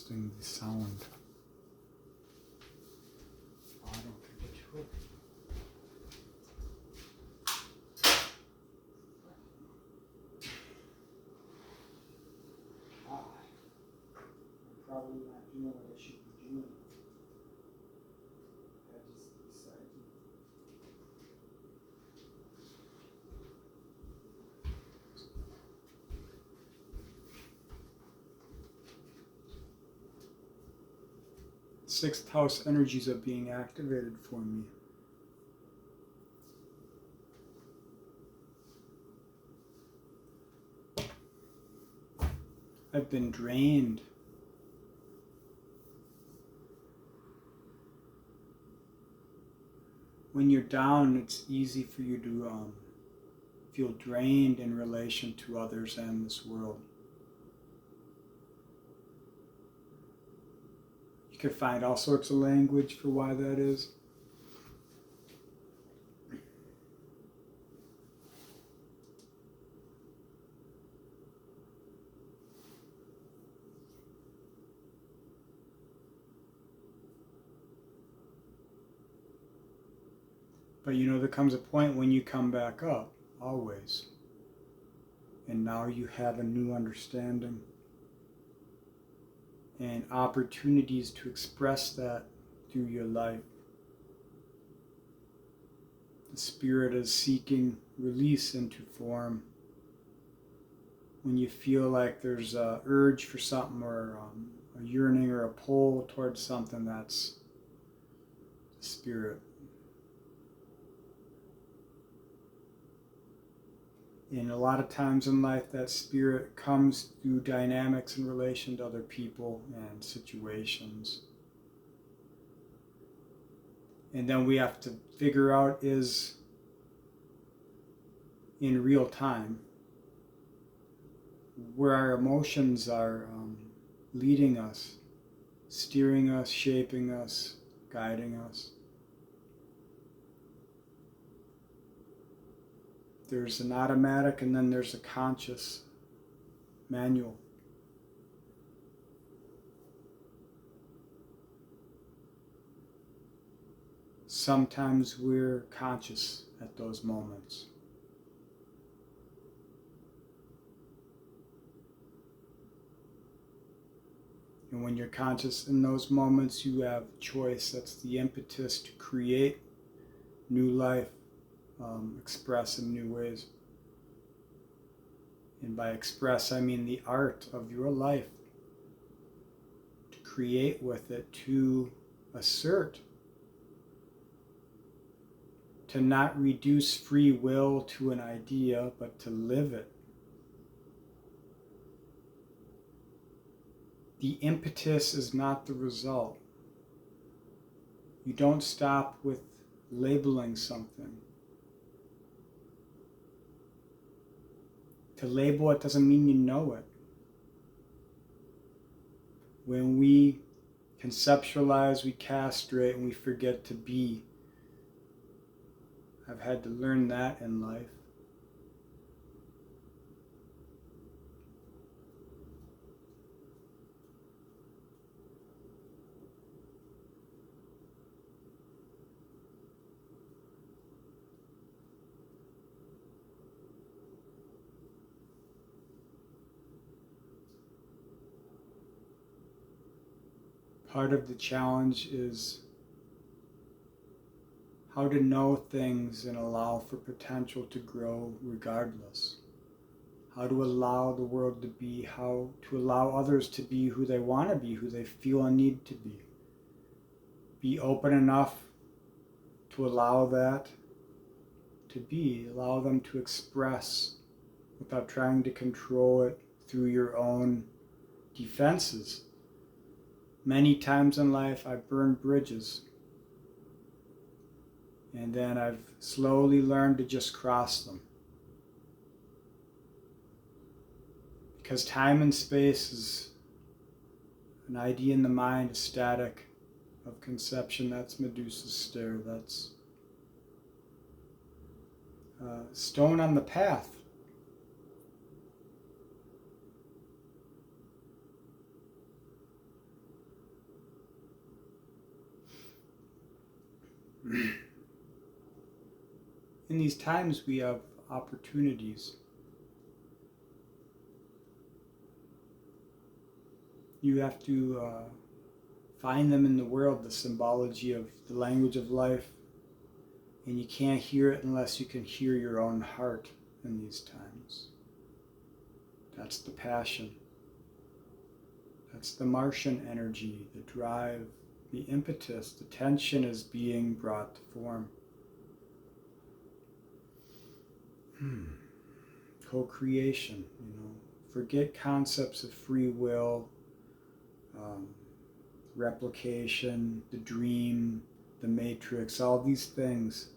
adjusting the sound. Oh, I don't think it should. I'm probably not doing what I should be doing. I just decided. Sixth house energies are being activated for me. I've been drained. When you're down, it's easy for you to feel drained in relation to others and this world. You could find all sorts of language for why that is. But you know, there comes a point when you come back up, always. And now you have a new understanding and opportunities to express that through your life. The spirit is seeking release into form. When you feel like there's a urge for something, or a yearning or a pull towards something, that's the spirit. And a lot of times in life, that spirit comes through dynamics in relation to other people and situations. And then we have to figure out is, in real time, where our emotions are leading us, steering us, shaping us, guiding us. There's an automatic and then there's a conscious manual. Sometimes we're conscious at those moments. And when you're conscious in those moments, you have choice. That's the impetus to create new life. Express in new ways. And by express, I mean the art of your life. To create with it, to assert. To not reduce free will to an idea, but to live it. The impetus is not the result. You don't stop with labeling something. To label it doesn't mean you know it. When we conceptualize, we castrate, and we forget to be. I've had to learn that in life. Part of the challenge is how to know things and allow for potential to grow regardless. How to allow the world to be, how to allow others to be who they want to be, who they feel a need to be. Be open enough to allow that to be, allow them to express without trying to control it through your own defenses. Many times in life I've burned bridges, and then I've slowly learned to just cross them. Because time and space is an idea in the mind, a static of conception. That's Medusa's stare. That's stone on the path. in these times we have opportunities. You have to find them in the world, the symbology of the language of life, and you can't hear it unless you can hear your own heart in these times. That's the passion. That's the Martian energy, the drive, the impetus. The tension is being brought to form. Co-creation, forget concepts of free will, replication, the dream, the matrix, all these things.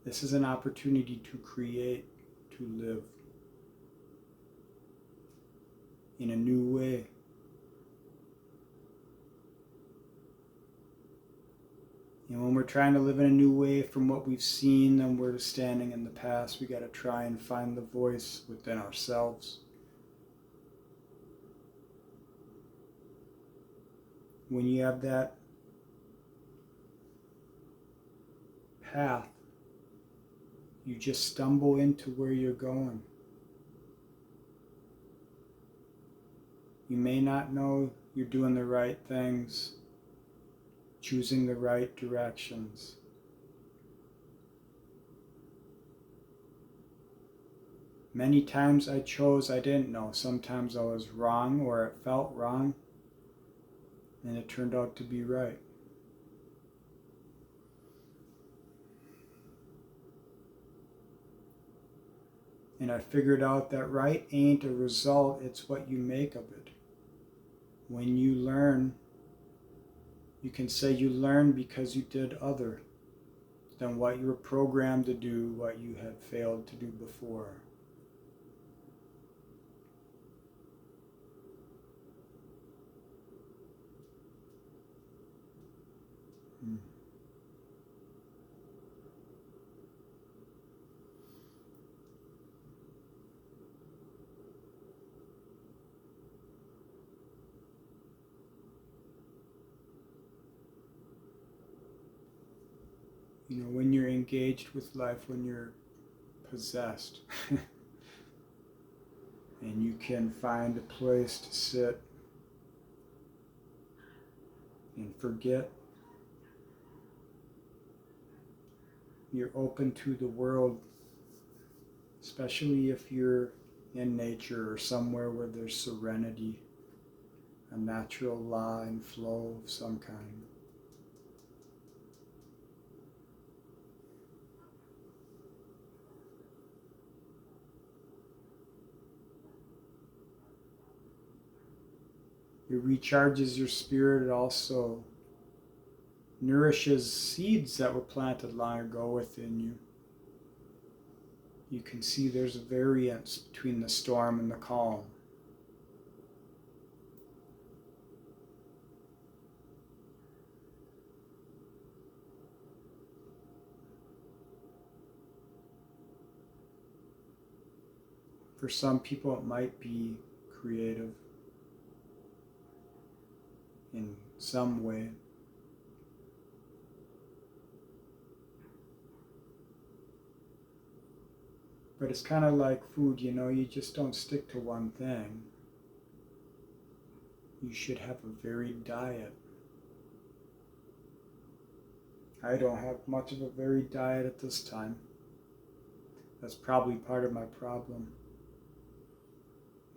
This is an opportunity to create, to live in a new way. And when we're trying to live in a new way from what we've seen and we're standing in the past, we got to try and find the voice within ourselves. When you have that path, you just stumble into where you're going. You may not know you're doing the right things, choosing the right directions. Many times I didn't know. Sometimes I was wrong or it felt wrong, and it turned out to be right. And I figured out that right ain't a result, it's what you make of it. When you learn, you can say you learned because you did other than what you were programmed to do, what you had failed to do before. When you're engaged with life, when you're possessed, and you can find a place to sit and forget, you're open to the world, especially if you're in nature or somewhere where there's serenity, a natural law and flow of some kind. It recharges your spirit. It also nourishes seeds that were planted long ago within you. You can see there's a variance between the storm and the calm. For some people, it might be creative in some way. But it's kind of like food, you just don't stick to one thing. You should have a varied diet. I don't have much of a varied diet at this time. That's probably part of my problem.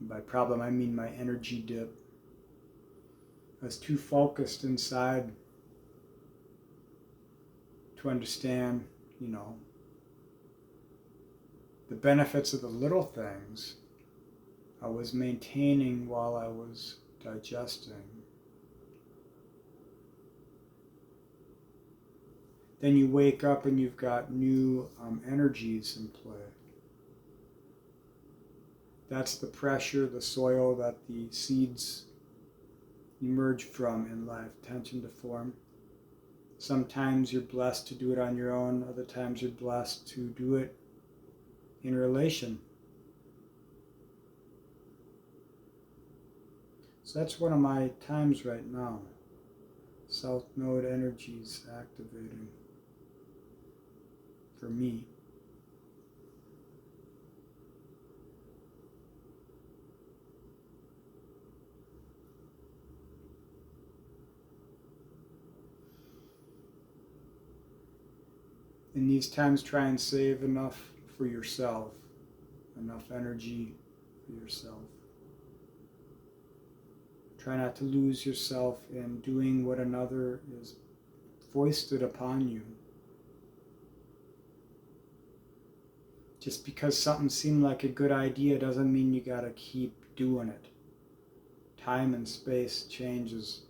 And by problem, I mean my energy dip. I was too focused inside to understand, the benefits of the little things I was maintaining while I was digesting. Then you wake up and you've got new energies in play. That's the pressure, the soil that the seeds emerge from in life, tension to form. Sometimes you're blessed to do it on your own, other times you're blessed to do it in relation. So that's one of my times right now. South Node energies activating. for me. In these times, try and save enough for yourself, enough energy for yourself. Try not to lose yourself in doing what another is foisted upon you. Just because something seemed like a good idea doesn't mean you gotta keep doing it. Time and space changes.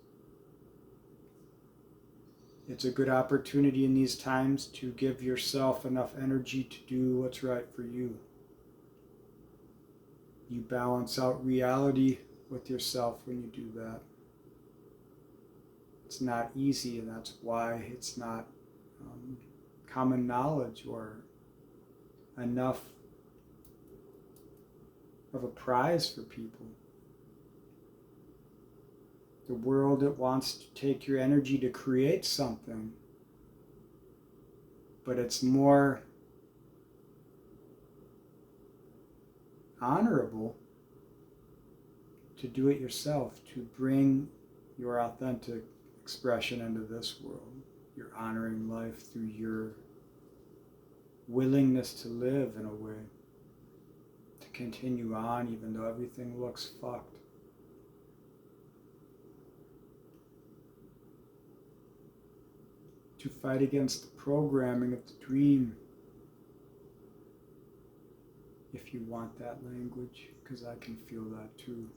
It's a good opportunity in these times to give yourself enough energy to do what's right for you. You balance out reality with yourself when you do that. It's not easy, and that's why it's not common knowledge or enough of a prize for people. The world, it wants to take your energy to create something, but it's more honorable to do it yourself, to bring your authentic expression into this world. You're honoring life through your willingness to live in a way, to continue on even though everything looks fucked. To fight against the programming of the dream, if you want that language, because I can feel that too.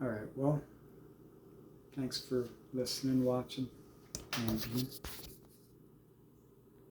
All right, well, thanks for listening, watching, and being.